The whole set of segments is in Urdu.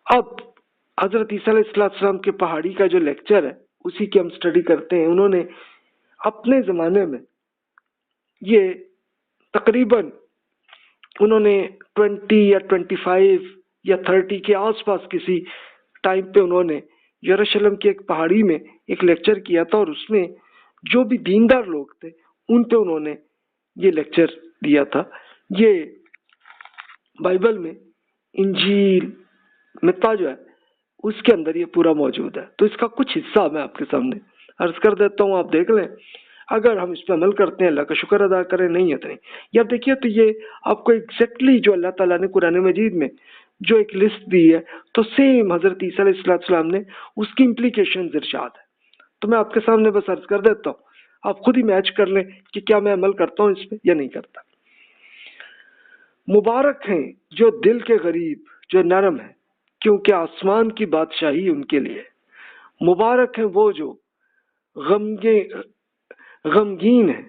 اب حضرت عیسیٰ علیہ السلام کے پہاڑی کا جو لیکچر ہے اسی کی ہم سٹڈی کرتے ہیں. انہوں نے اپنے زمانے میں یہ تقریباً انہوں نے 20 یا 25 یا 30 کے آس پاس کسی ٹائم پہ انہوں نے یروشلم کی ایک پہاڑی میں ایک لیکچر کیا تھا، اور اس میں جو بھی دیندار لوگ تھے ان پہ انہوں نے یہ لیکچر دیا تھا. یہ بائبل میں انجیل متا جو ہے اس کے اندر یہ پورا موجود ہے. تو اس کا کچھ حصہ میں آپ کے سامنے عرض کر دیتا ہوں، آپ دیکھ لیں. اگر ہم اس پہ عمل کرتے ہیں اللہ کا شکر ادا کریں، نہیں ہے تو نہیں. یا دیکھیے تو یہ آپ کو ایگزیکٹلی جو اللہ تعالیٰ نے قرآن مجید میں جو ایک لسٹ دی ہے تو سیم حضرت عیسیٰ علیہ السلام نے اس کی امپلیکیشنز ارشاد ہے. تو میں آپ کے سامنے بس عرض کر دیتا ہوں، آپ خود ہی میچ کر لیں کہ کیا میں عمل کرتا ہوں اس پہ یا نہیں کرتا. مبارک ہیں جو دل کے غریب، جو نرم ہے، کیونکہ آسمان کی بادشاہی ان کے لیے. مبارک ہیں وہ جو غمگین ہیں،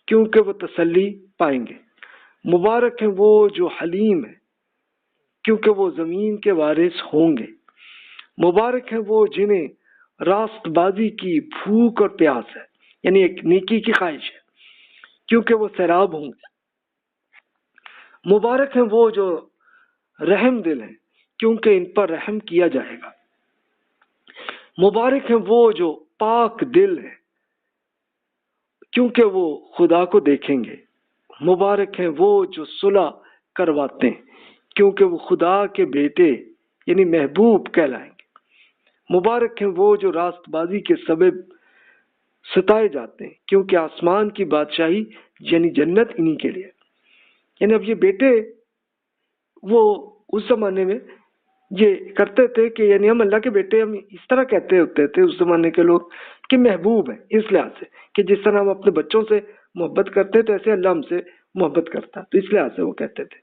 کیونکہ وہ تسلی پائیں گے. مبارک ہیں وہ جو حلیم ہیں، کیونکہ وہ زمین کے وارث ہوں گے. مبارک ہیں وہ جنہیں راست بازی کی بھوک اور پیاس ہے، یعنی ایک نیکی کی خواہش ہے، کیونکہ وہ سیراب ہوں گے. مبارک ہیں وہ جو رحم دل ہیں، کیونکہ ان پر رحم کیا جائے گا. مبارک ہیں وہ جو پاک دل ہیں، کیونکہ وہ خدا کو دیکھیں گے. مبارک ہیں وہ جو صلح کرواتے ہیں، کیونکہ وہ خدا کے بیٹے یعنی محبوب کہلائیں گے. مبارک ہیں وہ جو راست بازی کے سبب ستائے جاتے ہیں، کیونکہ آسمان کی بادشاہی یعنی جنت انہی کے لیے. یعنی اب یہ بیٹے وہ اس زمانے میں یہ کرتے تھے کہ یعنی ہم اللہ کے بیٹے، ہم اس طرح کہتے ہوتے تھے اس زمانے کے لوگ کہ محبوب ہیں، اس لحاظ سے کہ جس طرح ہم اپنے بچوں سے محبت کرتے تھے ایسے اللہ ہم سے محبت کرتا، تو اس لحاظ سے وہ کہتے تھے.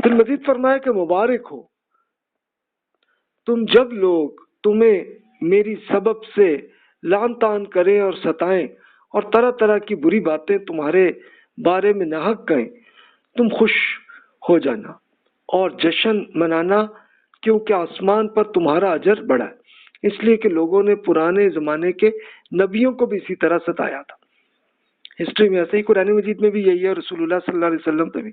پھر مزید فرمایا کہ مبارک ہو تم جب لوگ تمہیں میری سبب سے لعن طعن کریں اور ستائیں اور طرح طرح کی بری باتیں تمہارے بارے میں ناحق کہیں. تم خوش ہو جانا اور جشن منانا، کیونکہ آسمان پر تمہارا اجر بڑھا ہے، اس لیے کہ لوگوں نے پرانے زمانے کے نبیوں کو بھی اسی طرح ستایا تھا. ہسٹری میں ایسے ہی، قرآن مجید میں بھی یہی ہے، رسول اللہ صلی اللہ علیہ وسلم پہ بھی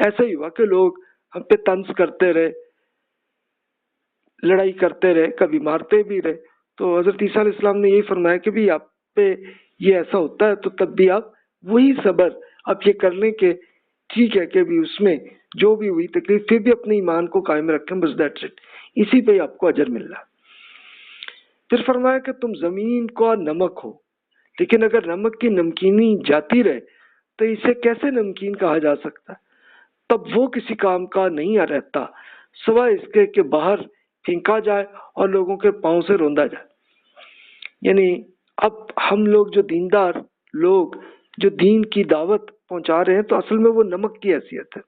ایسا ہی ہوا کہ لوگ ہم پہ طنز کرتے رہے، لڑائی کرتے رہے، کبھی مارتے بھی رہے. تو حضرت عیسیٰ علیہ السلام نے یہی فرمایا کہ بھی آپ پہ یہ ایسا ہوتا ہے تو تب بھی آپ وہی صبر آپ یہ کر لیں کہ ٹھیک ہے کہ بھی اس میں جو بھی ہوئی تکلیف پھر بھی اپنے ایمان کو قائم رکھیں، بس دیٹس اٹ، اسی پہ آپ کو اجر مل رہا. پھر فرمایا کہ تم زمین کو نمک ہو، لیکن اگر نمک کی نمکینی جاتی رہے تو اسے کیسے نمکین کہا جا سکتا؟ تب وہ کسی کام کا نہیں رہتا سوائے اس کے کہ باہر پھینکا جائے اور لوگوں کے پاؤں سے روندا جائے. یعنی اب ہم لوگ جو دیندار لوگ جو دین کی دعوت پہنچا رہے ہیں تو اصل میں وہ نمک کی حیثیت ہے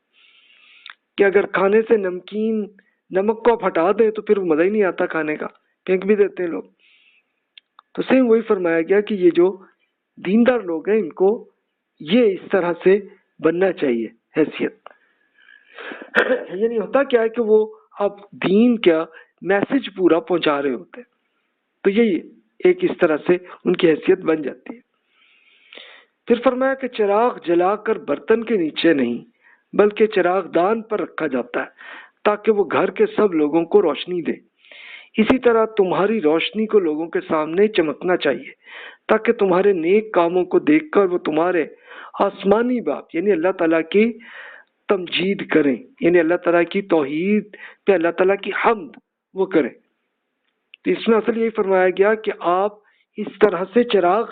کہ اگر کھانے سے نمک کو آپ ہٹا دیں تو پھر وہ مزہ ہی نہیں آتا کھانے کا، پھینک بھی دیتے ہیں لوگ. تو سیم وہی فرمایا گیا کہ یہ جو دیندار لوگ ہیں ان کو یہ اس طرح سے بننا چاہیے حیثیت. یعنی ہوتا کیا ہے کہ وہ اب دین کا میسج پورا پہنچا رہے ہوتے ہیں، تو یہی ایک اس طرح سے ان کی حیثیت بن جاتی ہے. پھر فرمایا کہ چراغ جلا کر برتن کے نیچے نہیں بلکہ چراغ دان پر رکھا جاتا ہے تاکہ وہ گھر کے سب لوگوں کو روشنی دے. اسی طرح تمہاری روشنی کو لوگوں کے سامنے چمکنا چاہیے تاکہ تمہارے نیک کاموں کو دیکھ کر وہ تمہارے آسمانی باپ یعنی اللہ تعالیٰ کی تمجید کریں، یعنی اللہ تعالیٰ کی توحید پہ اللہ تعالیٰ کی حمد وہ کریں. تو اس میں اصل یہی فرمایا گیا کہ آپ اس طرح سے چراغ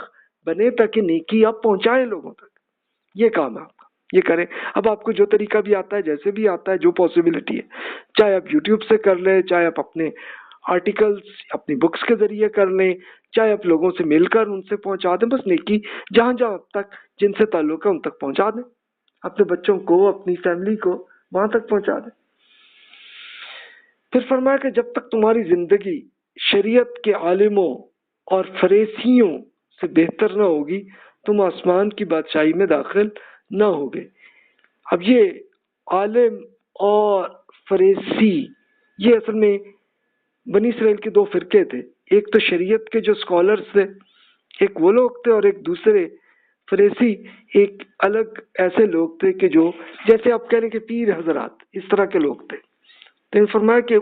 بنے تاکہ نیکی آپ پہنچائیں لوگوں تک. یہ کام ہے آپ کا، یہ کریں. اب آپ کو جو طریقہ بھی آتا ہے، جیسے بھی آتا ہے، جو پاسبلٹی ہے، چاہے آپ یوٹیوب سے کر لیں، چاہے آپ اپنے آرٹیکلز اپنی بکس کے ذریعے کر لیں، چاہے آپ لوگوں سے مل کر ان سے پہنچا دیں. بس نیکی جہاں جہاں تک جن سے تعلق ہے ان تک پہنچا دیں، اپنے بچوں کو، اپنی فیملی کو وہاں تک پہنچا دیں. پھر فرمایا کہ جب تک تمہاری زندگی شریعت کے عالموں اور فریسیوں سے بہتر نہ ہوگی تم آسمان کی بادشاہی میں داخل نہ ہوگے. اب یہ عالم اور فریسی یہ اصل میں بنی اسرائیل کے دو فرقے تھے، ایک تو شریعت کے جو اسکالرس تھے، ایک وہ لوگ تھے، اور ایک دوسرے فریسی، ایک الگ ایسے لوگ تھے کہ جو جیسے آپ کہہ رہے ہیں کہ پیر حضرات، اس طرح کے لوگ تھے۔ تو فرمایا کہ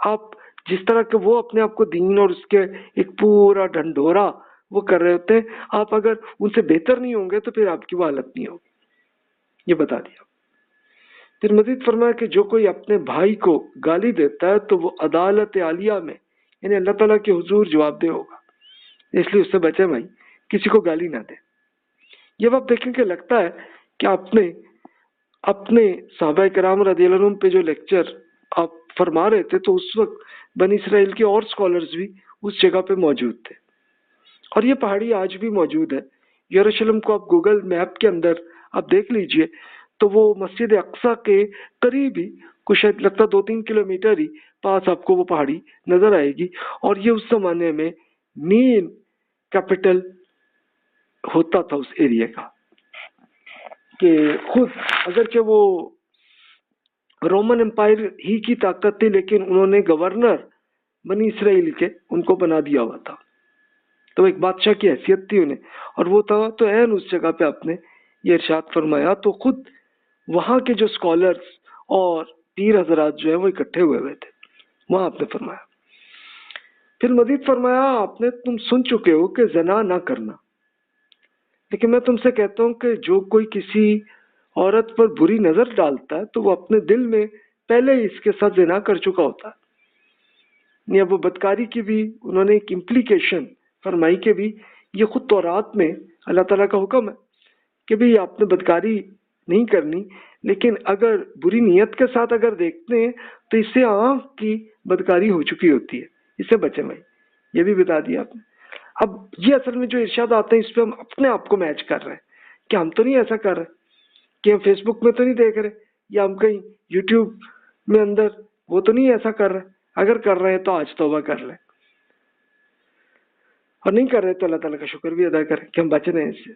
آپ جس طرح کہ وہ اپنے آپ کو دین اور اس کے ایک پورا ڈھنڈورا وہ کر رہے ہوتے ہیں، آپ اگر ان سے بہتر نہیں ہوں گے تو پھر آپ کی وہ حالت نہیں ہوگی، یہ بتا دیا۔ پھر مزید فرمایا کہ جو کوئی اپنے بھائی کو گالی دیتا ہے تو وہ عدالت عالیہ میں یعنی اللہ تعالیٰ کے حضور جواب دہ ہوگا، اس لیے اس سے بچے بھائی، کسی کو گالی نہ دے۔ جب آپ دیکھیں کہ لگتا ہے کہ آپ نے اپنے صحابہ کرام رضی اللہ عنہم پہ جو لیکچر آپ فرما رہے تھے تو اس وقت بنی اسرائیل کے اور اسکالرز بھی اس جگہ پہ موجود تھے، اور یہ پہاڑی آج بھی موجود ہے۔ یروشلم کو آپ گوگل میپ کے اندر آپ دیکھ لیجئے تو وہ مسجد اقصی کے قریب ہی، کچھ شاید لگتا 2-3 کلومیٹر ہی پاس آپ کو وہ پہاڑی نظر آئے گی، اور یہ اس زمانے میں مین کیپٹل ہوتا تھا اس ایریا کا، کہ خود اگرچہ وہ رومن امپائر ہی کی طاقت تھی لیکن انہوں نے گورنر بنی اسرائیل کے ان کو بنا دیا ہوا تھا، تو ایک بادشاہ کی حیثیت تھی انہیں، اور وہ تھا تو عین اس جگہ پہ آپ نے یہ ارشاد فرمایا، تو خود وہاں کے جو اسکالرس اور پیر حضرات جو ہیں وہ اکٹھے ہوئے تھے وہاں آپ نے فرمایا۔ پھر مزید فرمایا آپ نے تم سن چکے ہو کہ زنا نہ کرنا، لیکن میں تم سے کہتا ہوں کہ جو کوئی کسی عورت پر بری نظر ڈالتا ہے تو وہ اپنے دل میں پہلے ہی اس کے ساتھ زنا کر چکا ہوتا ہے۔ یا وہ بدکاری کی بھی انہوں نے ایک امپلیکیشن فرمائی کہ بھی یہ خود تورات میں اللہ تعالیٰ کا حکم ہے کہ بھی آپ نے بدکاری نہیں کرنی، لیکن اگر بری نیت کے ساتھ اگر دیکھتے ہیں تو اس سے آنکھ کی بدکاری ہو چکی ہوتی ہے، اس سے بچیں بھائی، یہ بھی بتا دیا آپ نے۔ اب یہ اصل میں جو ارشاد آتے ہیں اس پہ ہم اپنے آپ کو میچ کر رہے ہیں کہ ہم تو نہیں ایسا کر رہے، کہ ہم فیس بک میں تو نہیں دیکھ رہے، یا ہم کہیں یوٹیوب میں اندر وہ تو نہیں ایسا کر رہے۔ اگر کر رہے ہیں تو آج توبہ کر لیں، اور نہیں کر رہے تو اللہ تعالیٰ کا شکر بھی ادا کریں کہ ہم بچ رہے ہیں اس سے۔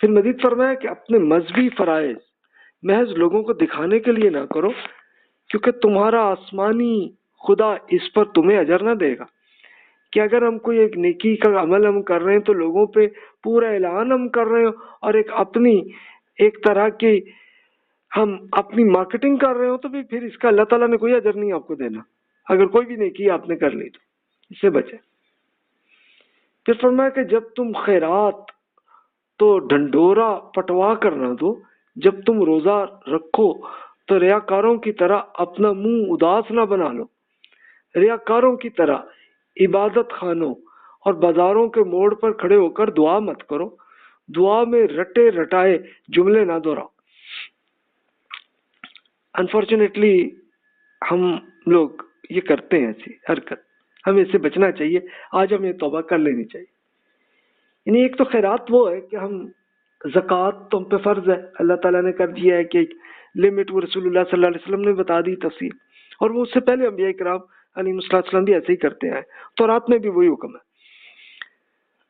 پھر مزید فرمایا کہ اپنے مذہبی فرائض محض لوگوں کو دکھانے کے لیے نہ کرو، کیونکہ تمہارا آسمانی خدا اس پر تمہیں اجر نہ دے گا۔ کہ اگر ہم کوئی ایک نیکی کا عمل ہم کر رہے ہیں تو لوگوں پہ پورا اعلان ہم کر رہے ہیں، اور ایک اپنی ایک طرح کی ہم اپنی مارکیٹنگ کر رہے ہو، تو بھی پھر اس کا اللہ تعالیٰ نے کوئی اجر نہیں آپ کو دینا، اگر کوئی بھی نیکی آپ نے کر لی تو اس سے بچے۔ پھر فرمایا کہ جب تم خیرات تو ڈھنڈورا پٹوا کر نہ دو، جب تم روزہ رکھو تو ریاکاروں کی طرح اپنا منہ اداس نہ بنا لو، ریاکاروں کی طرح عبادت خانوں اور بازاروں کے موڑ پر کھڑے ہو کر دعا مت کرو، دعا میں رٹے رٹائے جملے نہ دہراؤ۔ انفارچونیٹلی ہم لوگ یہ کرتے ہیں ایسی حرکت، ہمیں اس سے بچنا چاہیے، آج ہمیں توبہ کر لینی چاہیے۔ یعنی ایک تو خیرات وہ ہے کہ ہم زکوٰۃ تو ہم پہ فرض ہے، اللہ تعالیٰ نے کر دیا ہے کہ لمٹ وہ رسول اللہ صلی اللہ علیہ وسلم نے بتا دی تفصیل، اور وہ اس سے پہلے انبیاء کرام علیہ السلام بھی ایسے ہی کرتے ہیں، تو رات میں بھی وہی حکم ہے۔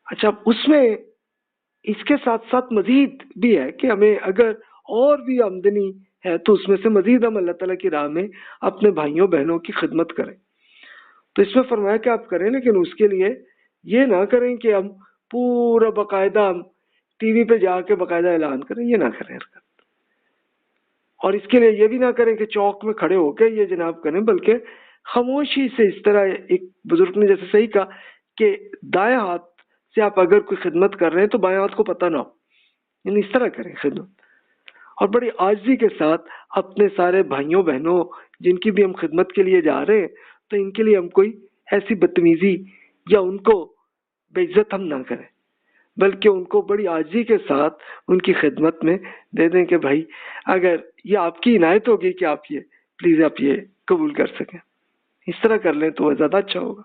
اچھا، اس میں اس کے ساتھ ساتھ مزید بھی ہے کہ ہمیں اگر اور بھی آمدنی ہے تو اس میں سے مزید ہم اللہ تعالیٰ کی راہ میں اپنے بھائیوں بہنوں کی خدمت کریں، تو اس میں فرمایا کہ آپ کریں، لیکن اس کے لیے یہ نہ کریں کہ ہم پورا باقاعدہ ہم ٹی وی پہ جا کے باقاعدہ اعلان کریں، یہ نہ کریں حرکت، اور اس کے لیے یہ بھی نہ کریں کہ چوک میں کھڑے ہو کے یہ جناب کریں، بلکہ خاموشی سے، اس طرح ایک بزرگ نے جیسے صحیح کہا کہ دائیں ہاتھ سے آپ اگر کوئی خدمت کر رہے ہیں تو بائیں ہاتھ کو پتہ نہ ہو، یعنی اس طرح کریں خدمت، اور بڑی عاجزی کے ساتھ اپنے سارے بھائیوں بہنوں جن کی بھی ہم خدمت کے لیے جا رہے ہیں تو ان کے لیے ہم کوئی ایسی بدتمیزی یا ان کو بے عزت ہم نہ کریں، بلکہ ان کو بڑی عاجزی کے ساتھ ان کی خدمت میں دے دیں کہ بھائی اگر یہ آپ کی عنایت ہوگی کہ آپ یہ پلیز آپ یہ قبول کر سکیں، اس طرح کر لیں تو وہ زیادہ اچھا ہوگا۔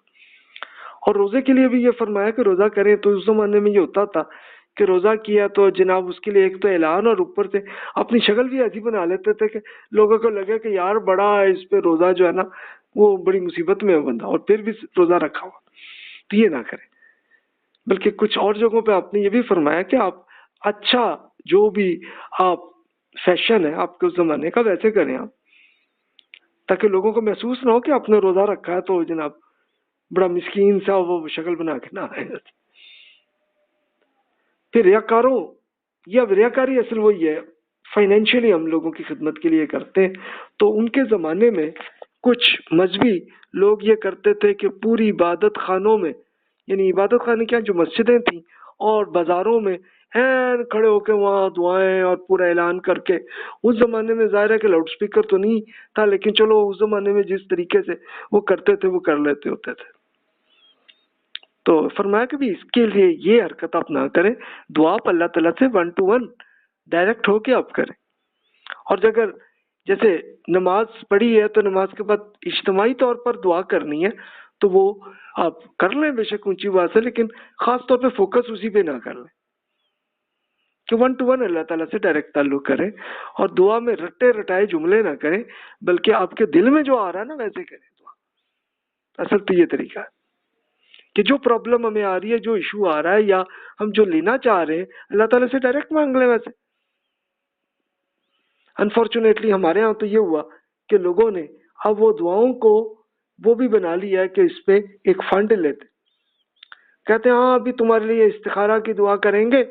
اور روزے کے لیے بھی یہ فرمایا کہ روزہ کریں، تو اس زمانے میں یہ ہوتا تھا کہ روزہ کیا تو جناب اس کے لیے ایک تو اعلان، اور اوپر سے اپنی شکل بھی ایسی بنا لیتے تھے کہ لوگوں کو لگے کہ یار بڑا اس پہ روزہ جو ہے نا وہ بڑی مصیبت میں ہے بندہ، اور پھر بھی روزہ رکھا ہوا، تو یہ نہ کریں۔ بلکہ کچھ اور جگہوں پہ آپ نے یہ بھی فرمایا کہ آپ اچھا جو بھی آپ فیشن ہے آپ کے اس زمانے کا ویسے کریں آپ، تاکہ لوگوں کو محسوس نہ ہو کہ آپ نے روزہ رکھا ہے تو جناب بڑا مسکین سا وہ شکل بنا کے نہ آئے. پھر ریاکاروں یا ریاکاری اصل وہی ہے فائنینشلی ہم لوگوں کی خدمت کے لیے کرتے ہیں. تو ان کے زمانے میں کچھ مذہبی لوگ یہ کرتے تھے کہ پوری عبادت خانوں میں، یعنی عبادت خانے کیا جو مسجدیں تھیں اور بازاروں میں این کھڑے ہو کے وہاں دعائیں اور پورا اعلان کر کے، اس زمانے میں ظاہر ہے کہ لاؤڈ سپیکر تو نہیں تھا، لیکن چلو اس زمانے میں جس طریقے سے وہ کرتے تھے وہ کر لیتے ہوتے تھے. تو فرمایا کہ بھی اس کے لیے یہ حرکت آپ نہ کریں، دعا آپ اللہ تعالیٰ سے 1 to 1 ڈائریکٹ ہو کے آپ کریں. اور اگر جیسے نماز پڑھی ہے تو نماز کے بعد اجتماعی طور پر دعا کرنی ہے تو وہ آپ کر لیں بے شک اونچی بات ہے، لیکن خاص طور پہ فوکس اسی پہ نہ کر لیں کہ 1 to 1 اللہ تعالیٰ سے ڈائریکٹ تعلق کریں. اور دعا میں رٹے رٹائے جملے نہ کریں، بلکہ آپ کے دل میں جو آ رہا ہے نا ویسے کریں دعا. اصل تو یہ طریقہ ہے کہ جو پرابلم ہمیں آ رہی ہے، جو ایشو آ رہا ہے یا ہم جو لینا چاہ رہے ہیں، اللہ تعالیٰ سے ڈائریکٹ مانگ لیں. ویسے انفارچونیٹلی ہمارے ہاں تو یہ ہوا کہ لوگوں نے اب وہ دعاؤں کو وہ بھی بنا لیا ہے کہ اس پہ ایک فنڈ لیتے، کہتے ہیں ہاں ابھی تمہارے لیے استخارہ کی دعا کریں گے،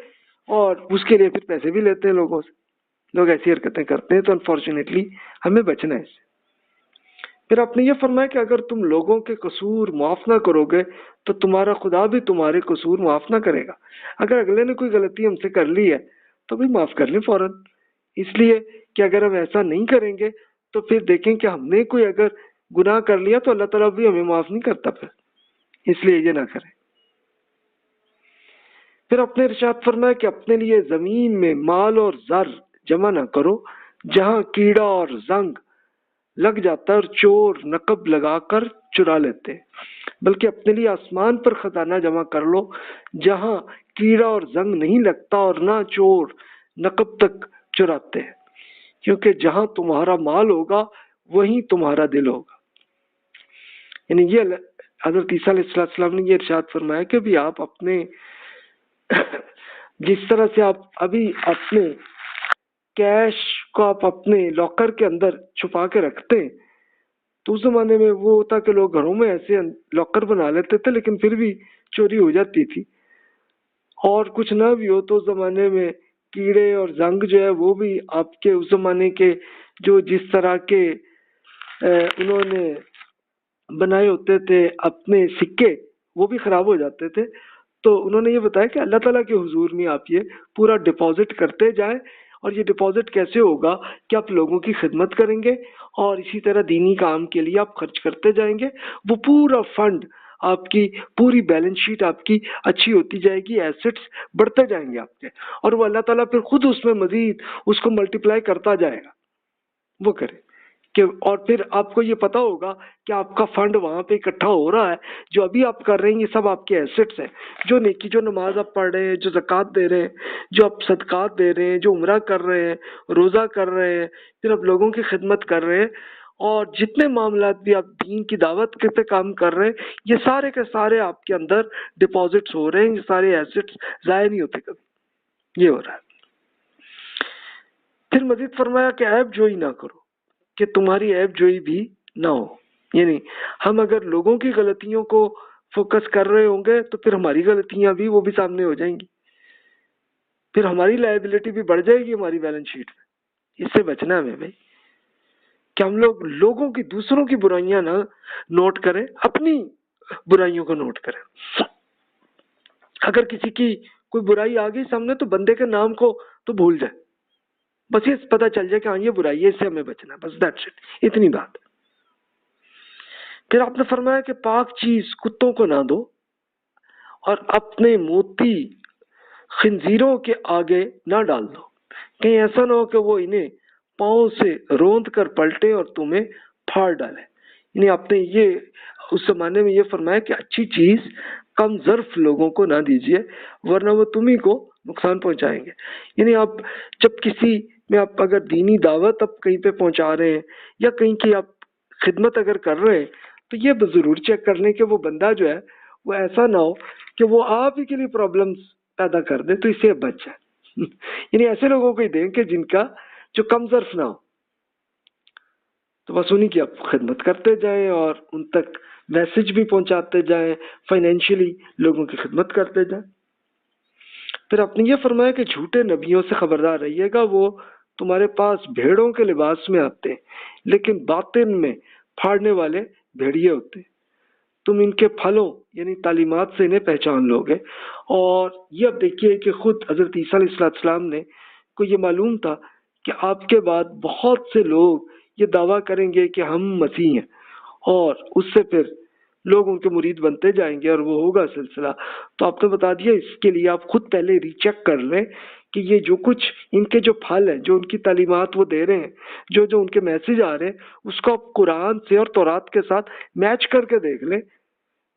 اور اس کے لیے پھر پیسے بھی لیتے ہیں لوگوں سے. لوگ ایسی حرکتیں کرتے ہیں. تو انفارچونیٹلی ہمیں بچنا ہے اس سے. پھر آپ نے یہ فرمایا کہ اگر تم لوگوں کے قصور معاف نہ کرو گے تو تمہارا خدا بھی تمہارے قصور معاف نہ کرے گا. اگر اگلے نے کوئی غلطی ہم سے کر لی ہے تو بھی معاف کر لیں فوراً، اس لیے کہ اگر ہم ایسا نہیں کریں گے تو پھر دیکھیں کہ ہم نے کوئی اگر گناہ کر لیا تو اللہ تعالیٰ بھی ہمیں معاف نہیں کرتا پھر، اس لیے یہ نہ کریں. پھر اپنے ارشاد فرمایا کہ اپنے لیے زمین میں مال اور زر جمع نہ کرو جہاں کیڑا اور زنگ لگ جاتا ہے اور چور نقب لگا کر چرا لیتے، بلکہ اپنے لیے آسمان پر خزانہ جمع کر لو جہاں کیڑا اور زنگ نہیں لگتا اور نہ چور نقب تک چراتے ہیں، کیونکہ جہاں تمہارا مال ہوگا وہیں تمہارا دل ہوگا. یعنی یہ حضرت عیسیٰ علیہ السلام نے یہ ارشاد فرمایا کہ بھی آپ اپنے جس طرح سے آپ ابھی اپنے کیش کو آپ اپنے لاکر کے اندر چھپا کے رکھتے ہیں، تو اس زمانے میں وہ ہوتا کہ لوگ گھروں میں ایسے لاکر بنا لیتے تھے لیکن پھر بھی چوری ہو جاتی تھی. اور کچھ نہ بھی ہو تو اس زمانے میں کیڑے اور زنگ جو ہے وہ بھی آپ کے اس زمانے کے جو جس طرح کے انہوں نے بنائے ہوتے تھے اپنے سکے، وہ بھی خراب ہو جاتے تھے. تو انہوں نے یہ بتایا کہ اللہ تعالیٰ کے حضور میں آپ یہ پورا ڈپازٹ کرتے جائیں. اور یہ ڈپازٹ کیسے ہوگا کہ آپ لوگوں کی خدمت کریں گے اور اسی طرح دینی کام کے لیے آپ خرچ کرتے جائیں گے. وہ پورا فنڈ آپ کی پوری بیلنس شیٹ آپ کی اچھی ہوتی جائے گی، ایسٹس بڑھتے جائیں گے آپ کے، اور وہ اللہ تعالیٰ پھر خود اس میں مزید اس کو ملٹیپلائی کرتا جائے گا. وہ کرے کہ اور پھر آپ کو یہ پتا ہوگا کہ آپ کا فنڈ وہاں پہ اکٹھا ہو رہا ہے، جو ابھی آپ کر رہے ہیں یہ سب آپ کے ایسٹس ہیں، جو نیکی، جو نماز آپ پڑھ رہے ہیں، جو زکوٰۃ دے رہے ہیں، جو آپ صدقات دے رہے ہیں، جو عمرہ کر رہے ہیں، روزہ کر رہے ہیں، پھر آپ لوگوں کی خدمت کر رہے ہیں، اور جتنے معاملات بھی آپ دین کی دعوت کے پہ کام کر رہے ہیں، یہ سارے کے سارے آپ کے اندر ڈپازٹس ہو رہے ہیں. یہ سارے ایسٹس ضائع نہیں ہوتے کبھی، یہ ہو رہا ہے. پھر مزید فرمایا کہ عیب جوئی نہ کرو کہ تمہاری عیب جوئی بھی نہ ہو. یعنی ہم اگر لوگوں کی غلطیوں کو فوکس کر رہے ہوں گے تو پھر ہماری غلطیاں بھی وہ بھی سامنے ہو جائیں گی، پھر ہماری لائبلٹی بھی بڑھ جائے گی ہماری بیلنس شیٹ میں. اس سے بچنا ہے ہمیں بھائی کہ ہم لوگ لوگوں کی دوسروں کی برائیاں نہ نوٹ کریں، اپنی برائیوں کو نوٹ کریں. اگر کسی کی کوئی برائی آ گئی سامنے تو بندے کے نام کو تو بھول جائے، بس یہ پتہ چل جائے کہ ہاں یہ برائی ہے، اس سے ہمیں بچنا، بس دیٹس اٹ، اتنی بات. پھر آپ نے فرمایا کہ پاک چیز کتوں کو نہ دو اور اپنے موتی خنزیروں کے آگے نہ ڈال دو، کہیں ایسا نہ ہو کہ وہ انہیں پاؤں سے روند کر پلٹے اور تمہیں پھاڑ ڈالے. یعنی آپ نے یہ اس زمانے میں یہ فرمایا کہ اچھی چیز کم ظرف لوگوں کو نہ دیجیے ورنہ وہ تمہیں کو نقصان پہنچائیں گے. یعنی آپ جب کسی میں آپ اگر دینی دعوت آپ کہیں پہ پہنچا رہے ہیں یا کہیں کی آپ خدمت اگر کر رہے ہیں تو یہ ضرور چیک کر لیں کہ وہ بندہ جو ہے وہ ایسا نہ ہو کہ وہ آپ ہی کے لیے پرابلمس پیدا کر دے، تو اس سے بچ جائے. یعنی ایسے لوگوں کو ہی دیں کہ جن کا جو کم ظرف نہ ہو. تو بس انہیں کی آپ خدمت کرتے جائیں اور ان تک میسج بھی پہنچاتے جائیں، فائنینشلی لوگوں کی خدمت کرتے جائیں۔ پھر آپ نے یہ فرمایا کہ جھوٹے نبیوں سے خبردار رہیے گا، وہ تمہارے پاس بھیڑوں کے لباس میں آتے ہیں لیکن باطن میں پھاڑنے والے بھیڑیے ہوتے ہیں۔ تم ان کے پھلوں یعنی تعلیمات سے انہیں پہچان لو گے۔ اور یہ اب دیکھیے کہ خود حضرت عیسیٰ علیہ السلام نے کو یہ معلوم تھا کہ آپ کے بعد بہت سے لوگ یہ دعویٰ کریں گے کہ ہم مسیح ہیں، اور اس سے پھر لوگ ان کے مرید بنتے جائیں گے اور وہ ہوگا سلسلہ۔ تو آپ نے بتا دیا، اس کے لیے آپ خود پہلے ری چیک کر لیں کہ یہ جو کچھ ان کے جو پھل ہیں، جو ان کی تعلیمات وہ دے رہے ہیں، جو ان کے میسج آ رہے ہیں، اس کو آپ قرآن سے اور تورات کے ساتھ میچ کر کے دیکھ لیں۔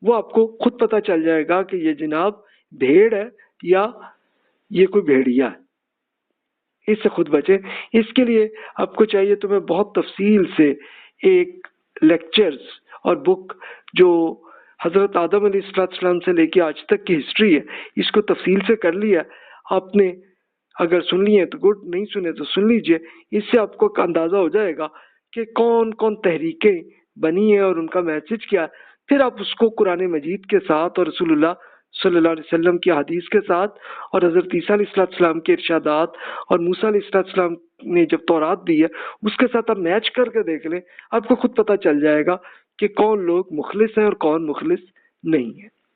وہ آپ کو خود پتہ چل جائے گا کہ یہ جناب بھیڑ ہے یا یہ کوئی بھیڑیا ہے۔ اس سے خود بچیں۔ اس کے لیے آپ کو چاہیے تو میں بہت تفصیل سے ایک لیکچرز اور بک جو حضرت آدم علیہ السلام سے لے کے آج تک کی ہسٹری ہے، اس کو تفصیل سے کر لیا۔ آپ نے اگر سن لیے تو گڈ، نہیں سنے تو سن لیجئے۔ اس سے آپ کو اندازہ ہو جائے گا کہ کون کون تحریکیں بنی ہیں اور ان کا میسج کیا ہے۔ پھر آپ اس کو قرآن مجید کے ساتھ اور رسول اللہ صلی اللہ علیہ وسلم کی حدیث کے ساتھ اور حضرت عیسیٰ علیہ السلام کے ارشادات اور موسیٰ علیہ السلام نے جب تورات دی ہے اس کے ساتھ آپ میچ کر کے دیکھ لیں، آپ کو خود پتہ چل جائے گا کہ کون لوگ مخلص ہیں اور کون مخلص نہیں ہیں۔